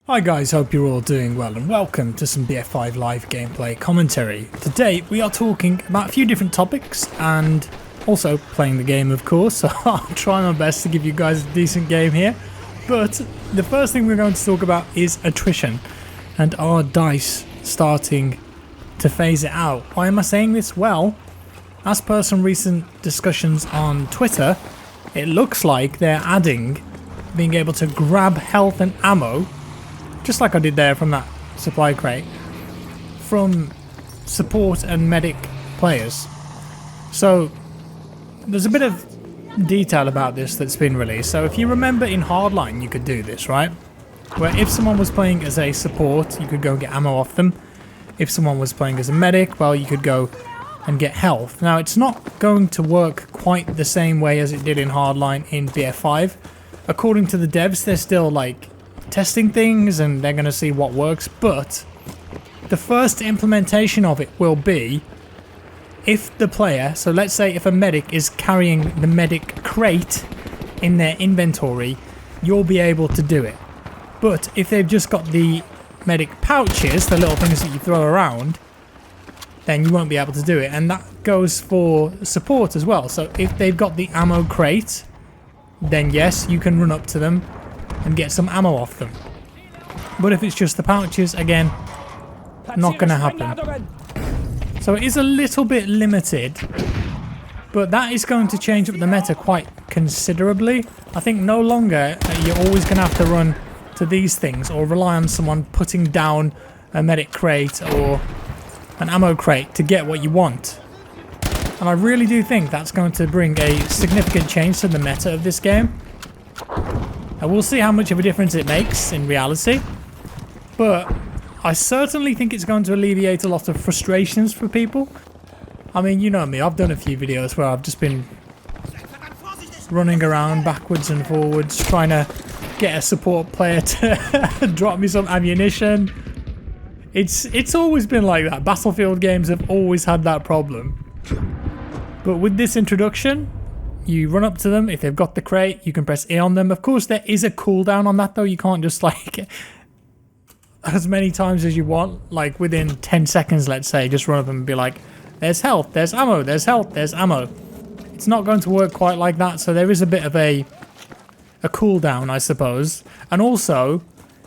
Hi guys, hope you're all doing well and welcome to some BF5 live gameplay commentary. Today we are talking about a few different topics and also playing the game of course, so I'll try my best to give you guys a decent game here. But the first thing we're going to talk about is attrition and our dice starting to phase it out. Why am I saying this? Well, as per some recent discussions on Twitter, it looks like they're adding being able to grab health and ammo, just like I did there from that supply crate, from support and medic players. So there's a bit of detail about this that's been released. So if you remember in Hardline you could do this, right? Where if someone was playing as a support you could go and get ammo off them. If someone was playing as a medic, well, you could go and get health. Now it's not going to work quite the same way as it did in Hardline in BF5. According to the devs, they're still like testing things and they're going to see what works, but the first implementation of it will be if the player, so let's say if a medic is carrying the medic crate in their inventory, you'll be able to do it. But if they've just got the medic pouches, the little things that you throw around, then you won't be able to do it. And that goes for support as well. So if they've got the ammo crate, then yes, you can run up to them and get some ammo off them. But if it's just the pouches, again, not going to happen. So it is a little bit limited, but that is going to change up the meta quite considerably. I think no longer you're always going to have to run to these things or rely on someone putting down a medic crate or an ammo crate to get what you want. And I really do think that's going to bring a significant change to the meta of this game. And we'll see how much of a difference it makes in reality. But I certainly think it's going to alleviate a lot of frustrations for people. I mean, you know me, I've done a few videos where I've just been running around backwards and forwards trying to get a support player to drop me some ammunition. It's always been like that. Battlefield games have always had that problem. But with this introduction, you run up to them. If they've got the crate, you can press E on them. Of course, there is a cooldown on that, though. You can't just, like, as many times as you want, like, within 10 seconds, let's say, just run up and be like, there's health, there's ammo, there's health, there's ammo. It's not going to work quite like that, so there is a bit of a cooldown, I suppose. And also,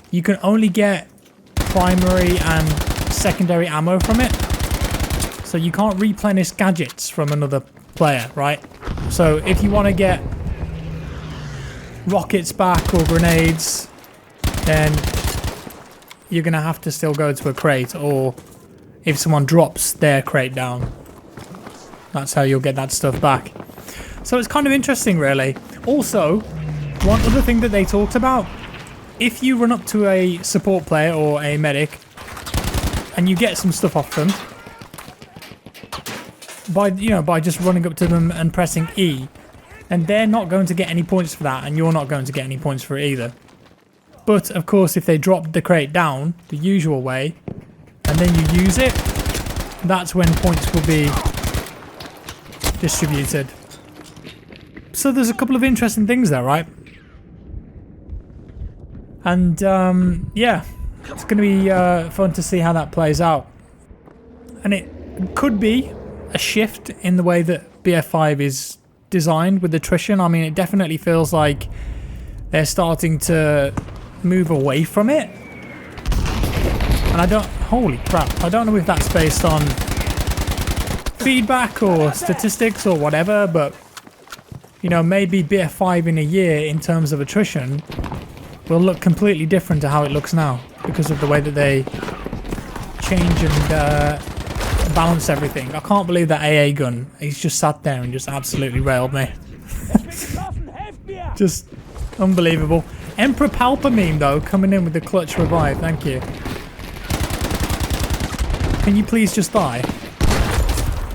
you can only get primary and secondary ammo from it. So you can't replenish gadgets from another player, right? So if you want to get rockets back or grenades, then you're going to have to still go to a crate, or if someone drops their crate down, that's how you'll get that stuff back. So it's kind of interesting, really. Also, one other thing that they talked about, if you run up to a support player or a medic and you get some stuff off them, by just running up to them and pressing E, and they're not going to get any points for that, and you're not going to get any points for it either. But of course, if they drop the crate down the usual way, and then you use it, that's when points will be distributed. So there's a couple of interesting things there, right? And yeah, it's going to be fun to see how that plays out. And it could be a shift in the way that BF5 is designed with attrition. I mean, it definitely feels like they're starting to move away from it. And holy crap, I don't know if that's based on feedback or statistics or whatever, but, you know, maybe BF5 in a year in terms of attrition will look completely different to how it looks now because of the way that they change and balance everything. I can't believe that AA gun. He's just sat there and just absolutely railed me. Just unbelievable. Emperor Palpa meme though, coming in with the clutch revive. Thank you. Can you please just die?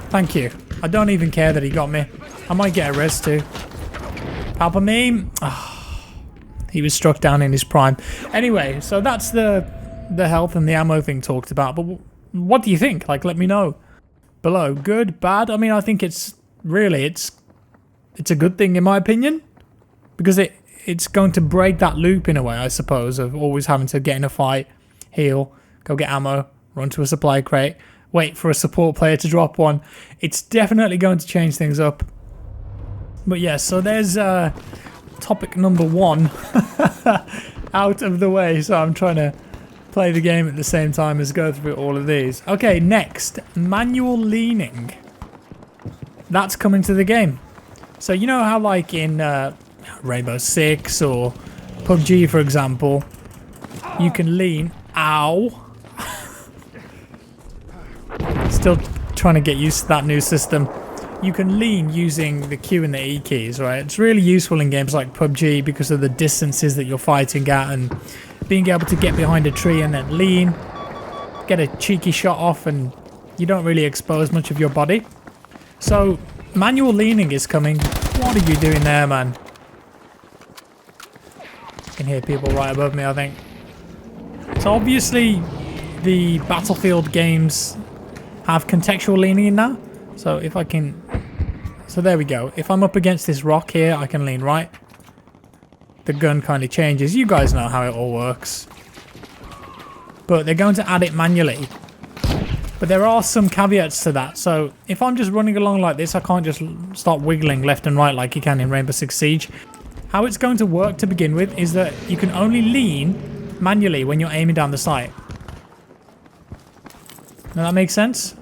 Thank you. I don't even care that he got me. I might get a res too. Palpa meme. Oh, he was struck down in his prime. Anyway, so that's the health and the ammo thing talked about. But what do you think? Like, let me know below. Good, bad? I mean, I think it's a good thing in my opinion, because it it's going to break that loop in a way, I suppose, of always having to get in a fight, heal, go get ammo, run to a supply crate, wait for a support player to drop one. It's definitely going to change things up. But yeah, so there's topic number 1 out of the way. So I'm trying to play the game at the same time as go through all of these. Okay, next, manual leaning. That's coming to the game. So you know how like in Rainbow Six or PUBG, for example, you can lean. Ow. Still trying to get used to that new system. You can lean using the Q and the E keys, right? It's really useful in games like PUBG because of the distances that you're fighting at, and being able to get behind a tree and then lean, get a cheeky shot off, and you don't really expose much of your body. So manual leaning is coming. What are you doing there, man? I can hear people right above me, I think. So obviously the Battlefield games have contextual leaning in now. So if I can... So there we go. If I'm up against this rock here, I can lean right. The gun kind of changes. You guys know how it all works. But they're going to add it manually. But there are some caveats to that. So if I'm just running along like this, I can't just start wiggling left and right like you can in Rainbow Six Siege. How it's going to work to begin with is that you can only lean manually when you're aiming down the sight. Now that makes sense?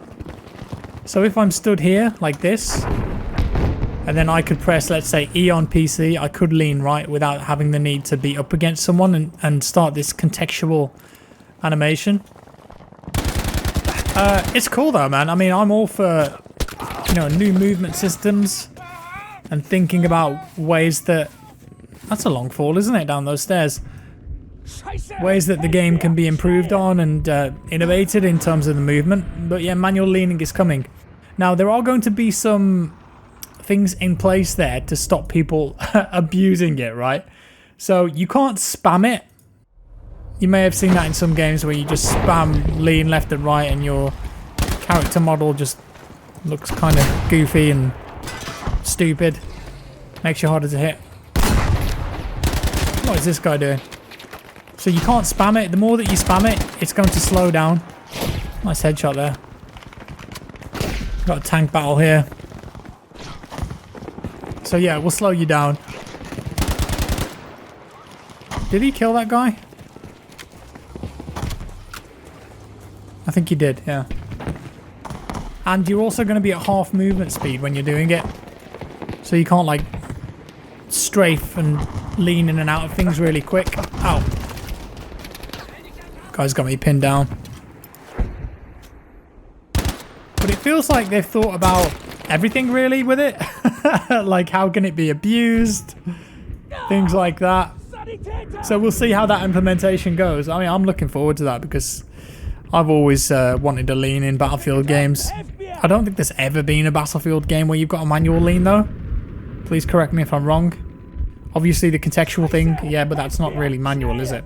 So if I'm stood here like this, and then I could press, let's say, E on PC, I could lean right without having the need to be up against someone and start this contextual animation. It's cool though, man. I mean, I'm all for, you know, new movement systems and thinking about ways that... That's a long fall, isn't it, down those stairs? Ways that the game can be improved on and innovated in terms of the movement. But yeah, manual leaning is coming. Now, there are going to be some things in place there to stop people abusing it, right? So you can't spam it. You may have seen that in some games where you just spam lean left and right and your character model just looks kind of goofy and stupid. Makes you harder to hit. What is this guy doing? So you can't spam it. The more that you spam it, it's going to slow down. Nice headshot there. Got a tank battle here. So yeah, we'll slow you down. Did he kill that guy? I think he did, yeah. And you're also going to be at half movement speed when you're doing it. So you can't like strafe and lean in and out of things really quick. Ow. Guy's got me pinned down. But it feels like they've thought about everything really with it. Like how can it be abused? Things like that. So we'll see how that implementation goes. I mean, I'm looking forward to that because I've always wanted to lean in Battlefield games. I don't think there's ever been a Battlefield game where you've got a manual lean though. Please correct me if I'm wrong. Obviously the contextual thing, yeah, but that's not really manual, is it?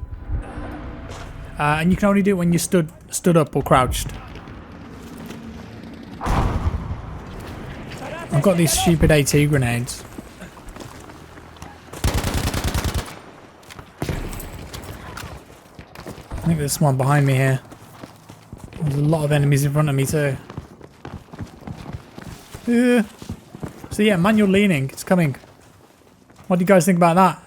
And you can only do it when you stood up or crouched. I've got these stupid AT grenades. I think there's one behind me here. There's a lot of enemies in front of me too. So yeah, manual leaning, it's coming. What do you guys think about that?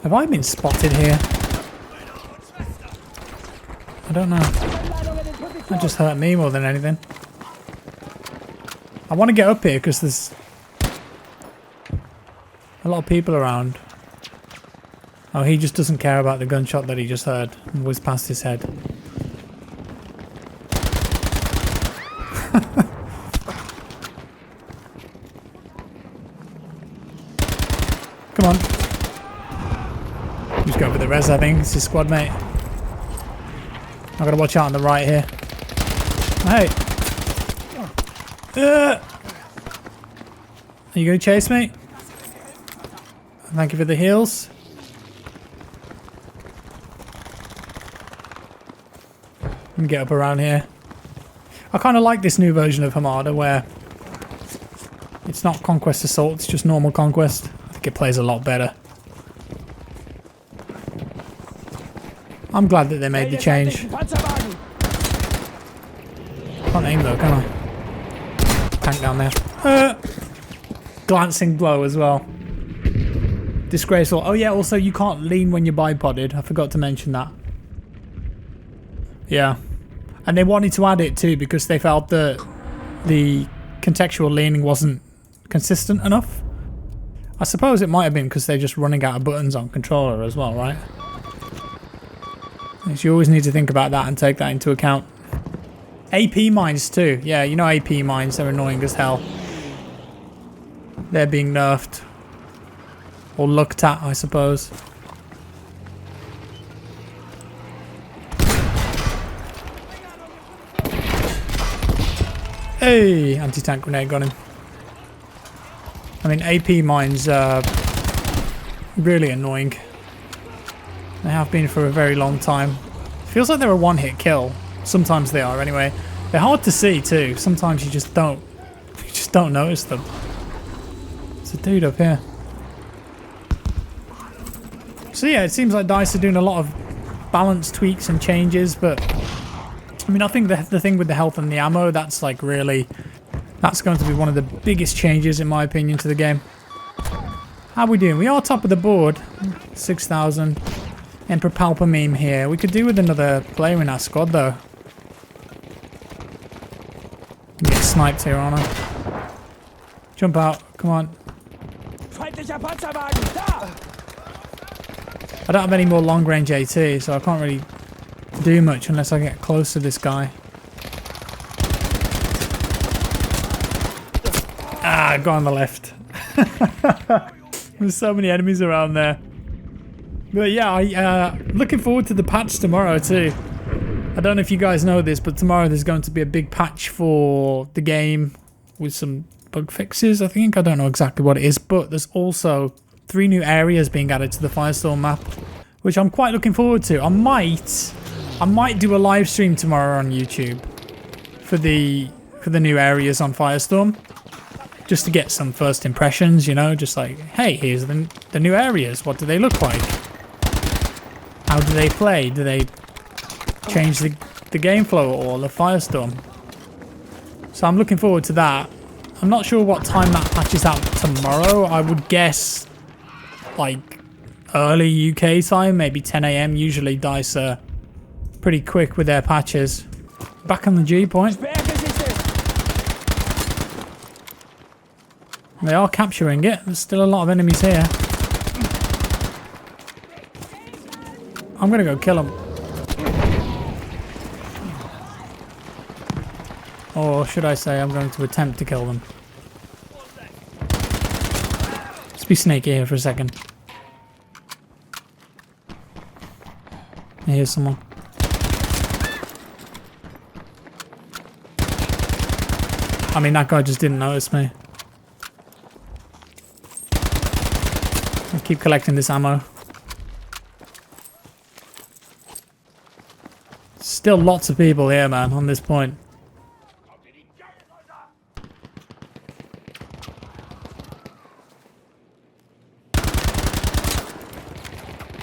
Have I been spotted here? I don't know. That just hurt me more than anything. I want to get up here because there's a lot of people around. Oh, he just doesn't care about the gunshot that he just heard and whizzed past his head. Come on. Just go for the res, I think. It's his squad mate. I've got to watch out on the right here. Hey. Are you going to chase me? Thank you for the heals. Let me get up around here. I kind of like this new version of Hamada where it's not Conquest Assault, it's just normal Conquest. I think it plays a lot better. I'm glad that they made the change. Can't aim though, can I? Tank down there. Glancing blow as well. Disgraceful. Oh yeah, also you can't lean when you're bipoded. I forgot to mention that. Yeah. And they wanted to add it too because they felt that the contextual leaning wasn't consistent enough. I suppose it might have been because they're just running out of buttons on controller as well, right? So you always need to think about that and take that into account. AP mines too. Yeah, you know AP mines, they're annoying as hell. They're being nerfed. Or looked at, I suppose. Hey! Anti-tank grenade got him. I mean, AP mines are really annoying. They have been for a very long time. Feels like they're a one-hit kill. Sometimes they are, anyway. They're hard to see too. Sometimes you just don't notice them. There's a dude up here. So yeah, it seems like DICE are doing a lot of balance tweaks and changes, but I mean, I think the thing with the health and the ammo, that's like really, that's going to be one of the biggest changes in my opinion to the game. How are we doing? We are top of the board. 6,000. Emperor Palpa meme here. We could do with another player in our squad though. Get sniped here, aren't I? Jump out. Come on. I don't have any more long range AT, so I can't really do much unless I get close to this guy. Ah, go on the left. There's so many enemies around there. But yeah, looking forward to the patch tomorrow too. I don't know if you guys know this, but tomorrow there's going to be a big patch for the game with some bug fixes, I think. I don't know exactly what it is, but there's also 3 new areas being added to the Firestorm map, which I'm quite looking forward to. I might do a live stream tomorrow on YouTube for the new areas on Firestorm, just to get some first impressions, you know, just like, hey, here's the new areas. What do they look like? How do they play? Do they change the game flow or the Firestorm? So I'm looking forward to that. I'm not sure what time that patch is out tomorrow. I would guess like early UK time, maybe 10 AM. Usually DICE are pretty quick with their patches. Back on the G point. They are capturing it. There's still a lot of enemies here. I'm gonna go kill them. Or should I say I'm going to attempt to kill them. Let's be sneaky here for a second. Here's someone. I mean, that guy just didn't notice me. I'll keep collecting this ammo. Still lots of people here, man, on this point.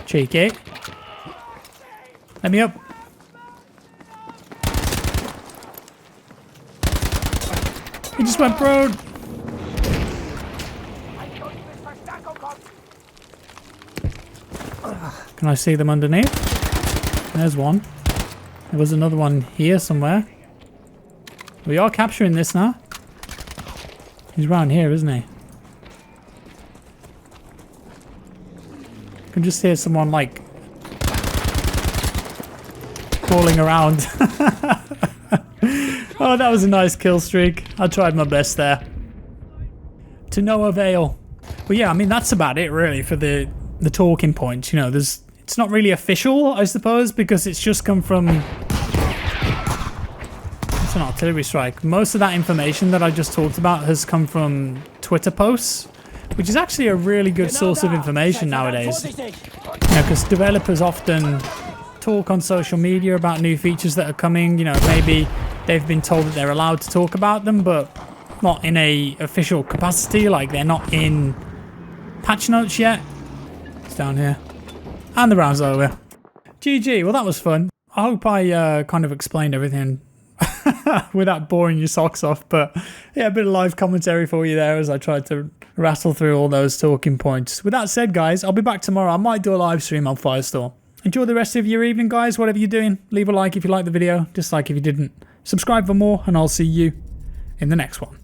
Cheeky. Let me up. He just went prone. Can I see them underneath? There's one. There was another one here somewhere. We are capturing this now. He's around here, isn't he? I can just hear someone like crawling around. Oh, that was a nice kill streak. I tried my best there. To no avail. But yeah, I mean, that's about it really for the talking points. You know, it's not really official, I suppose, because it's just come from... It's an artillery strike. Most of that information that I just talked about has come from Twitter posts, which is actually a really good source of information nowadays. You know, because developers often talk on social media about new features that are coming. You know, maybe they've been told that they're allowed to talk about them, but not in a official capacity. Like, they're not in patch notes yet? It's down here. And the round's over. GG, well that was fun. I hope I kind of explained everything without boring your socks off, but yeah, a bit of live commentary for you there as I tried to rattle through all those talking points. With that said, guys, I'll be back tomorrow. I might do a live stream on Firestore. Enjoy the rest of your evening, guys, whatever you're doing. Leave a like if you liked the video, dislike if you didn't. Subscribe for more, and I'll see you in the next one.